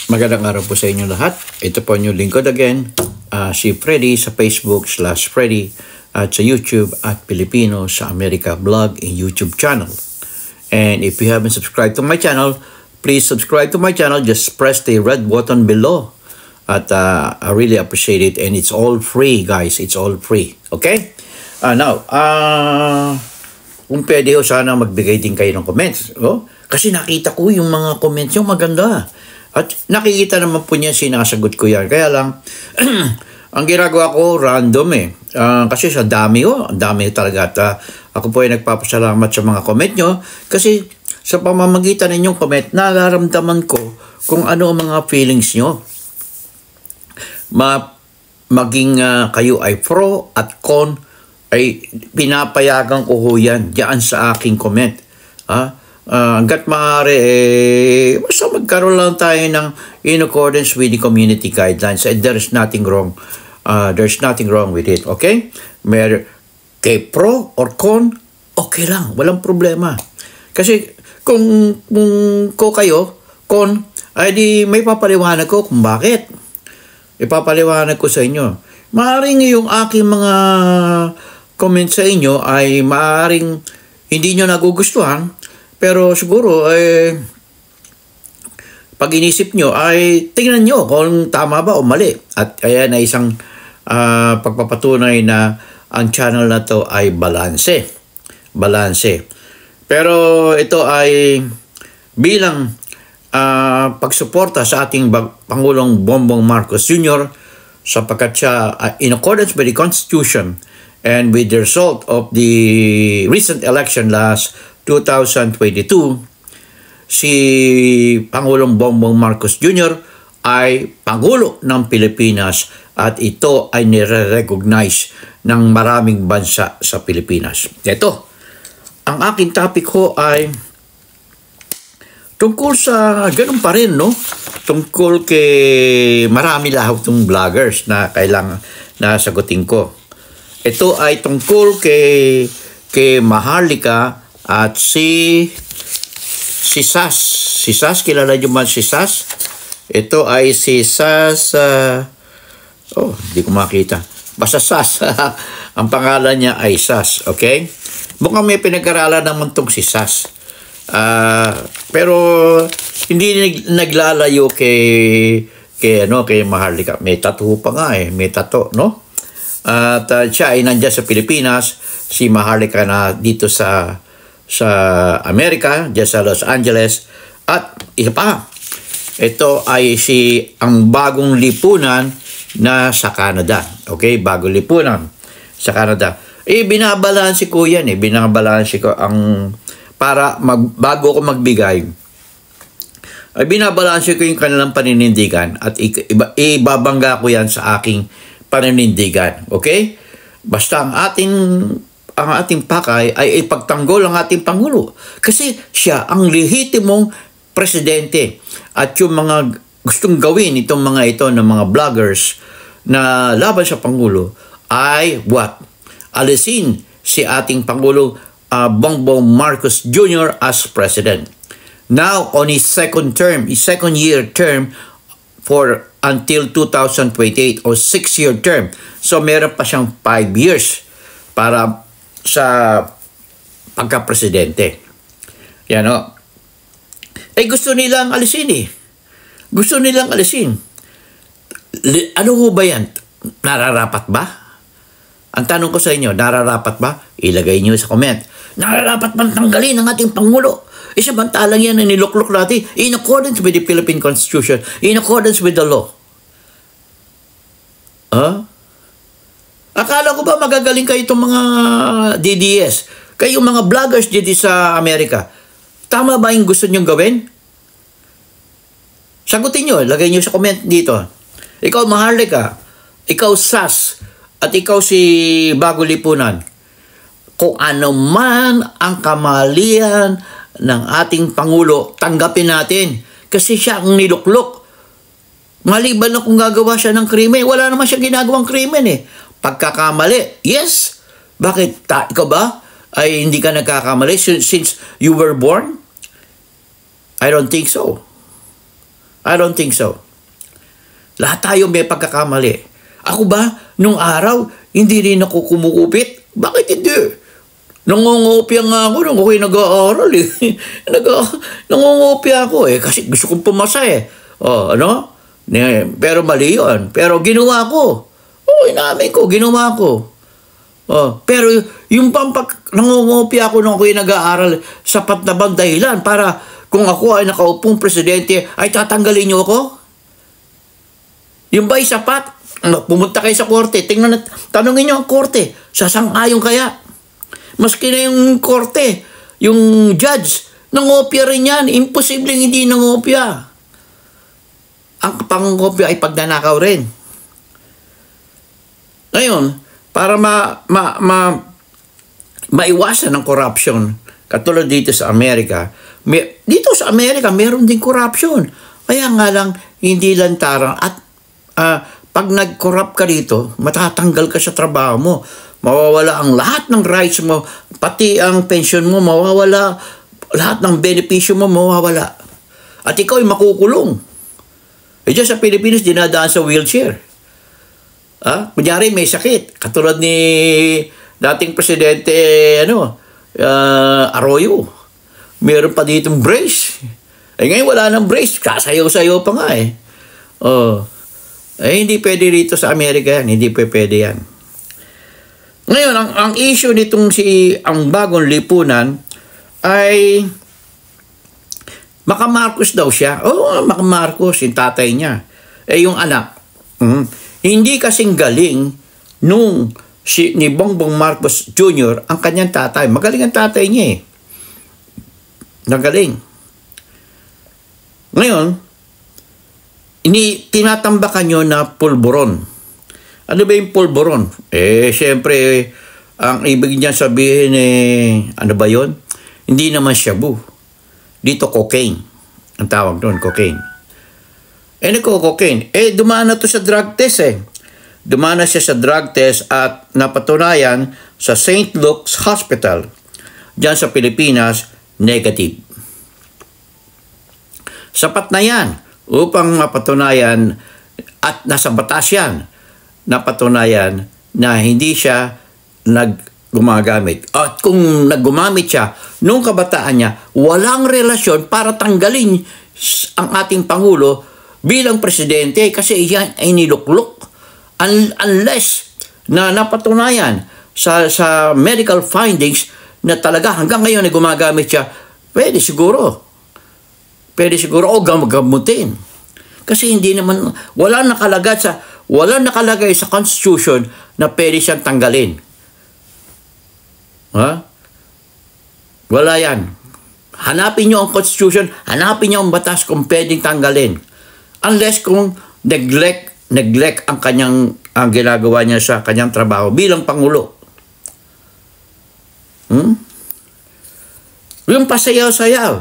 Magandang araw po sa inyo lahat. Ito po yung lingkod again, si Freddy sa Facebook/Freddy at sa YouTube at Pilipino sa Amerika Blog and YouTube channel. And if you haven't subscribed to my channel, please subscribe to my channel. Just press the red button below. At I really appreciate it. And it's all free, guys. It's all free. Okay? Now, kung pwede ho, sana magbigay din kayo ng comments. Oh? Kasi nakita ko yung mga comments yung maganda. At nakikita naman po niya, sinasagot ko yan. Kaya lang, ang ginagawa ko, random eh. Kasi sa dami ang dami talaga. At ako po ay nagpapasalamat sa mga comment nyo. Kasi sa pamamagitan ng inyong comment, nararamdaman ko kung ano ang mga feelings nyo. Maging kayo ay pro at con, ay pinapayagan ko ho yan diyan sa aking comment. Hanggat maaari, basta magkaroon lang tayo ng in accordance with the community guidelines. And there's nothing wrong. There's nothing wrong with it. Okay? Kay pro or con, okay lang. Walang problema. Kasi kung ko kayo, con, ay di may papaliwanag ko kung bakit. Ipapaliwanag ko sa inyo. Maaring yung aking mga comment sa inyo ay maaring hindi nyo nagugustuhan. Pero siguro, pag inisip nyo, ay tingnan nyo kung tama ba o mali. At kaya na isang pagpapatunay na ang channel na to ay balanse. Balanse. Pero ito ay bilang pagsuporta sa ating Pangulong Bongbong Marcos Jr. sapagkat siya, in accordance with the Constitution and with the result of the recent election last 2022, si Pangulong Bongbong Marcos Jr. ay Pangulo ng Pilipinas at ito ay nire-recognize ng maraming bansa sa Pilipinas. Ito, ang aking topic ko ay tungkol sa ganun pa rin, no? Tungkol kay marami lahat ng vloggers na kailangan na sagutin ko. Ito ay tungkol kay Maharlika at si Sas. Si Sas, kilala nyo man si Sas? Ito ay si Sas, hindi ko makita. Basta Sas. Ang pangalan niya ay Sas, okay? Mukhang may pinag-aralan naman itong si Sas. Pero hindi naglalayo kay Maharlika. May tattoo pa nga may tattoo, no? At siya ay nandiyan sa Pilipinas, si Maharlika na dito sa Amerika, dyan sa Los Angeles. At isa pa, ito ay ang bagong lipunan na sa Canada. Okay, bagong lipunan sa Canada. Binabalansi ko yan binabalansi ko para bago ako magbigay. Binabalansi ko yung kanilang paninindigan at ibabangga ko yan sa aking paninindigan. Okay? Basta ang ating pakay ay ipagtanggol ang ating Pangulo. Kasi siya ang lehitimong presidente. At yung mga gustong gawin itong mga ito ng mga vloggers na laban sa Pangulo ay what? Alisin si ating Pangulo Bongbong Marcos Jr. as president. Now on his second year term for until 2028 or 6-year term. So meron pa siyang 5 years para sa pagka-presidente. Yan o. Gusto nilang alisin Gusto nilang alisin. Ano ho ba yan? Nararapat ba? Ang tanong ko sa inyo, nararapat ba? Ilagay niyo sa comment. Nararapat bang tanggalin ang ating Pangulo? Samantalang yan na niluklok natin in accordance with the Philippine Constitution, in accordance with the law. Akala ko ba magagaling kayo itong mga DDS? Kayong mga vloggers dito sa Amerika. Tama ba yung gusto nyong gawin? Sagutin nyo, lagay nyo sa comment dito. Ikaw Maharlika, ikaw Sas, at ikaw si Bago Lipunan. Kung ano man ang kamalian ng ating Pangulo, tanggapin natin. Kasi siya ang niluklok. Maliban na kung gagawa siya ng krimen, wala naman siya ginagawang krimen Pagkakamali, yes. Bakit? Ikaw ba ay hindi ka nagkakamali since you were born? I don't think so. I don't think so. Lahat tayo may pagkakamali. Ako ba, nung araw, hindi rin ako kumukupit? Bakit hindi? Nangungopia nga ako nung ako'y nag-aaral eh. Nangungopia ako eh, kasi gusto kong pumasa eh. Ano? Pero mali yun. Pero ginawa ko. Inamin ko, ginawa ko. Pero yung nangungopia ako nung ako'y nag-aaral, sapat na bang dahilan para kung ako ay nakaupong presidente, ay tatanggalin niyo ako? Yung ba'y sapat? Pumunta kayo sa korte, tanungin niyo ang korte, sasang-ayon kaya? Maski na yung korte, yung judge, nangopia rin yan. Imposibleng hindi nangopia. Ang pangopia ay pagnanakaw rin. Ngayon, para maiwasan ng corruption, katulad dito sa Amerika, meron din corruption. Kaya nga lang, hindi lantaran. At pag nag-corrupt ka dito, matatanggal ka sa trabaho mo. Mawawala ang lahat ng rights mo, pati ang pension mo mawawala, lahat ng benepisyo mo mawawala. At ikaw ay makukulong. Diyan sa Pilipinas, dinadaan sa wheelchair. Kunyari may sakit, katulad ni dating presidente Arroyo. Meron pa ditong brace. Ngayon wala nang brace, kasayaw-sayaw pa nga eh. Hindi pwede rito sa Amerika yan, hindi pwede yan. Ngayon, ang issue nitong ang bagong lipunan ay Maka-Marcos daw siya. Maka-Marcos, yung tatay niya. Yung anak. Hindi kasing galing nung ni Bongbong Marcos Jr. ang kanyang tatay. Magaling ang tatay niya eh. Nagaling. Ngayon, tinatambakan nyo na pulburon. Ano ba yung pulburon? Siyempre, ang ibig niya sabihin ano ba yon? Hindi naman shabu. Dito cocaine. Ang tawag doon, cocaine. Cocaine. Dumaan na to sa drug test eh. Dumaan na siya sa drug test at napatunayan sa St. Luke's Hospital. Diyan sa Pilipinas, negative. Sapat na yan upang mapatunayan at nasa batas yan, napatunayan na hindi siya gumagamit. At kung naggumamit siya, nung kabataan niya, walang relasyon para tanggalin ang ating Pangulo bilang presidente kasi yan ay niluklok. Unless na napatunayan sa medical findings na talaga hanggang ngayon ay gumagamit siya, pwede siguro o gamutin. Kasi hindi naman, walang nakalagay sa Constitution na pwede siyang tanggalin. Wala yan. Hanapin nyo ang Constitution, hanapin nyo ang batas kung pwedeng tanggalin. Unless kung neglect ang ginagawa niya sa kanyang trabaho bilang Pangulo. Yung pasayaw-sayaw.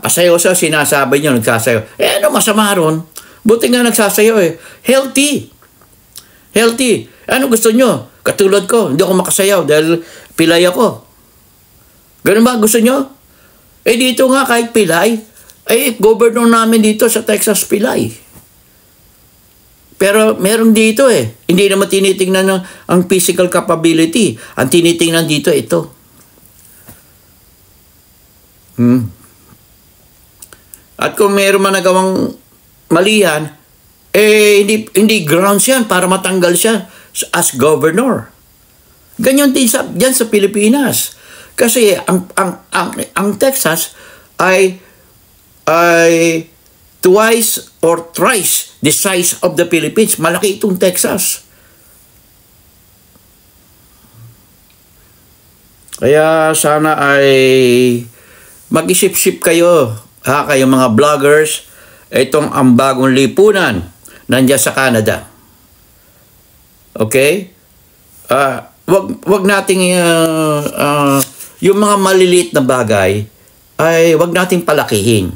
Pasayaw-sayaw, sinasabi niyo, nagsasayaw. Ano masama ron? Buti nga nagsasayaw eh. Healthy. Ano gusto nyo? Katulad ko, hindi ako makasayaw dahil pilay ako. Ganun ba gusto nyo? Dito nga kahit pilay, governor namin dito sa Texas pilay. Pero meron dito eh. Hindi naman tinitingnan ang physical capability. Ang tinitingnan dito, ito. At kung meron man nagawang mali yan, hindi grounds yan para matanggal siya as governor. Ganyan din dyan sa Pilipinas. Kasi ang Texas ay twice or thrice the size of the Philippines. Malaki itong Texas. Kaya sana ay mag-isip-isip kayo, kayong mga vloggers, itong ang bagong lipunan nandiyan sa Canada. Okay? Wag nating yung mga maliliit na bagay ay wag nating palakihin.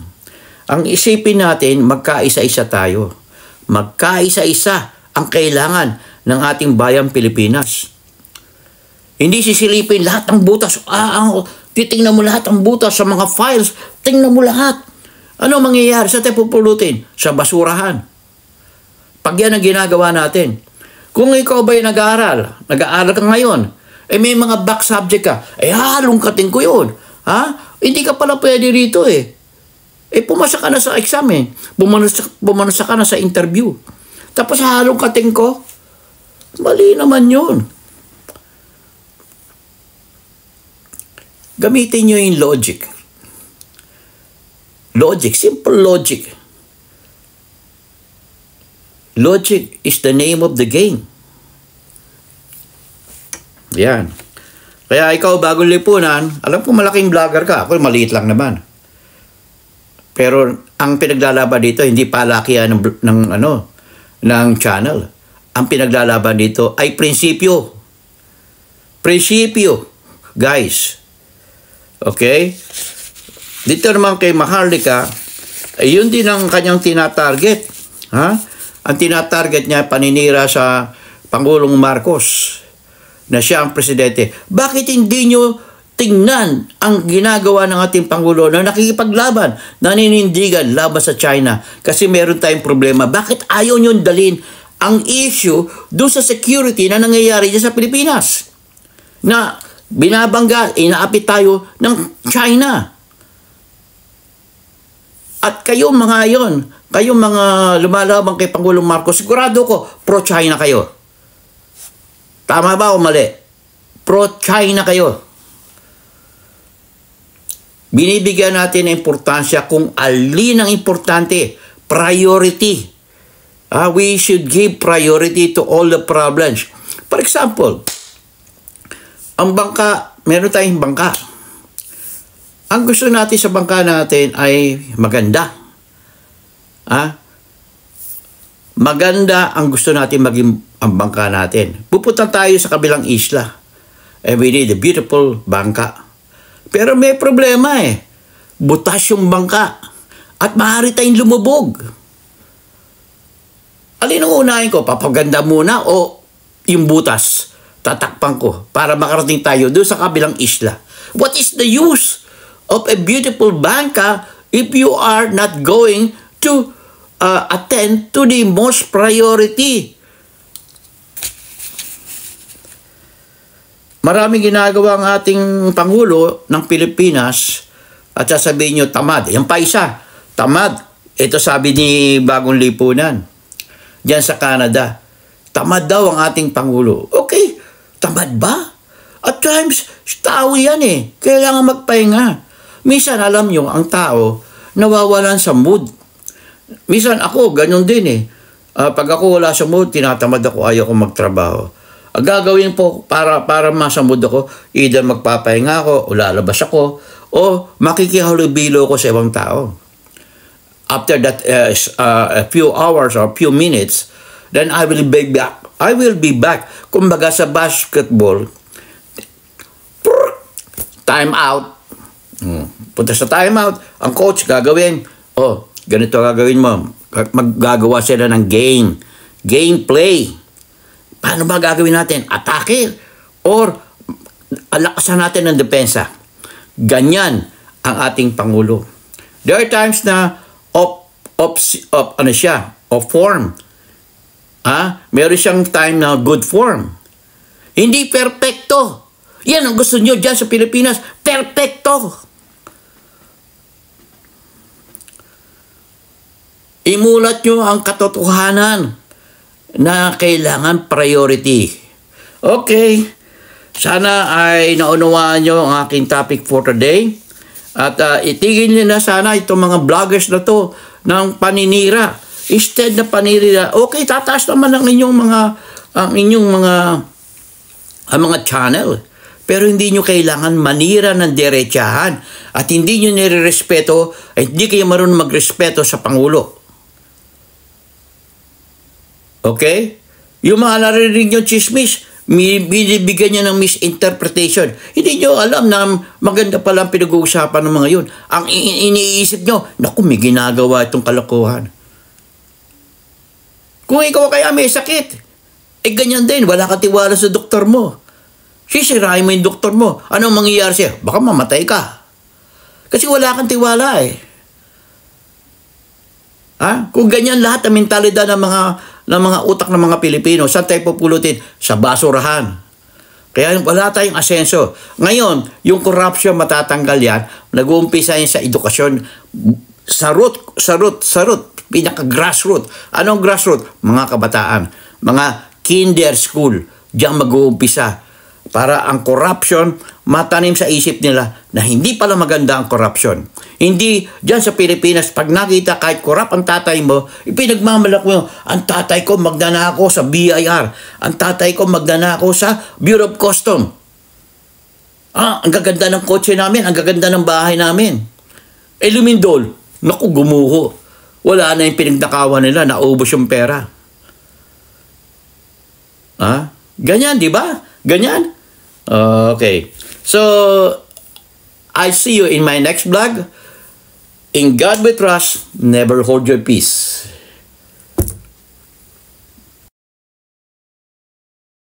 Ang isipin natin, magkaisa-isa tayo. Magkaisa-isa ang kailangan ng ating bayang Pilipinas. Hindi sisilipin lahat ng butas. Titingnan mo lahat ng butas sa mga files. Tingnan mo lahat. Ano mangyayari? Sa tayo pupulutin? Sa basurahan. Pag yan ang ginagawa natin. Kung ikaw ba'y nag-aaral ka ngayon, may mga back subject ka, halongkatin ko yun. Ha? Hindi ka pala pwede rito pumasa ka na sa exam Bumasa ka na sa interview. Tapos halongkatin ko? Mali naman yun. Gamitin nyo yung logic. Logic, simple logic. Logic is the name of the game. Yan. Kaya ikaw, bagong lipunan, alam ko malaking vlogger ka. Ako maliit lang naman. Pero ang pinaglalaban dito, hindi palakihan ng channel. Ang pinaglalaban dito ay prinsipyo. Prinsipyo. Guys. Okay? Dito naman kay Maharlika, yun din ang kanyang tinatarget. Ha? Ang tinatarget niya, paninira sa Pangulong Marcos na siya ang presidente. Bakit hindi nyo tingnan ang ginagawa ng ating Pangulo na nakikipaglaban, naninindigan laban sa China? Kasi meron tayong problema. Bakit ayaw nyo dalhin ang issue doon sa security na nangyayari dyan sa Pilipinas? Na binabangga, inaapit tayo ng China. At kayong mga lumalabang kay Pangulong Marcos, sigurado ko, pro-China kayo. Tama ba o mali? Pro-China kayo. Binibigyan natin ng importansya kung alin ang importante. Priority. We should give priority to all the problems. For example, ang bangka, meron tayong bangka. Ang gusto natin sa bangka natin ay maganda. Maganda ang gusto natin maging ang bangka natin. Pupunta tayo sa kabilang isla. We need a beautiful bangka. Pero may problema butas yung bangka. At maaari tayong lumubog. Alin ang unahin ko? Papaganda muna o yung butas? Tatakpan ko para makarating tayo doon sa kabilang isla. What is the use of a beautiful bangka if you are not going to attend to the most priority? Maraming ginagawa ang ating Pangulo ng Pilipinas at sasabihin nyo, tamad. Yan pa isa, tamad. Ito sabi ni Bagong Lipunan diyan sa Canada. Tamad daw ang ating Pangulo. Okay, tamad ba? At times, tao yan Kailangan magpahinga. Minsan, alam nyo, ang tao, nawawalan sa mood. Minsan ako, ganyan din pag ako wala sa mood, tinatamad ako, ayaw ko magtrabaho. Ang gagawin po para masa mood ako, either magpapahinga ako, o lalabas ako, o makikihalubilo ko sa ibang tao. After that, a few hours or a few minutes, then I will be back. I will be back. Kumbaga sa basketball, time out. Punta sa time out, ang coach gagawin, ganito gagawin mo. Maggagawa sila ng game. Gameplay. Paano ba gagawin natin? Atake? Or alakasan natin ng depensa? Ganyan ang ating Pangulo. There are times na off form. Meron siyang time na good form. Hindi perfecto. Yan ang gusto nyo dyan sa Pilipinas. Perfecto. Imulat nyo ang katotohanan na kailangan priority. Okay. Sana ay naunawaan nyo ang aking topic for today. At itigil nyo na sana itong mga vloggers na to ng paninira. Instead na paninira, okay, tataas naman ang inyong mga channel. Pero hindi nyo kailangan manira ng derechahan. At hindi nyo nire-respeto, at hindi kayo marunong magrespeto sa Pangulo. Okay? Yung mga narinig nyo chismis, binibigyan nyo ng misinterpretation. Hindi nyo alam na maganda pala ang pinag-uusapan ng mga yun. Ang iniisip nyo, naku, may ginagawa itong kalokohan. Kung ikaw kaya may sakit, ganyan din, wala kang tiwala sa doktor mo. Sisirahin mo yung doktor mo. Anong mangyayari siya? Baka mamatay ka. Kasi wala kang tiwala Ha? Kung ganyan lahat ang mentalidad ng mga utak ng mga Pilipino, saan tayo pupulutin? Sa basurahan. Kaya wala tayong asenso. Ngayon, yung corruption matatanggal yan, nag-uumpisa yan sa edukasyon, sa root, pinaka-grassroot. Anong grassroot? Mga kabataan, mga kinder school, diyan mag-uumpisa. Para ang corruption matanim sa isip nila na hindi pala maganda ang corruption. Hindi, diyan sa Pilipinas, pag nakita kahit corrupt ang tatay mo, ipinagmamalak mo, ang tatay ko magnanako sa BIR, ang tatay ko magnanako sa Bureau of Custom. Ang gaganda ng kotse namin, ang gaganda ng bahay namin. Lumindol, naku, gumuho. Wala na yung pinagnakawan nila, naubos yung pera. Ganyan, di ba? Ganyan. Okay. So, I see you in my next vlog. In God we trust, never hold your peace.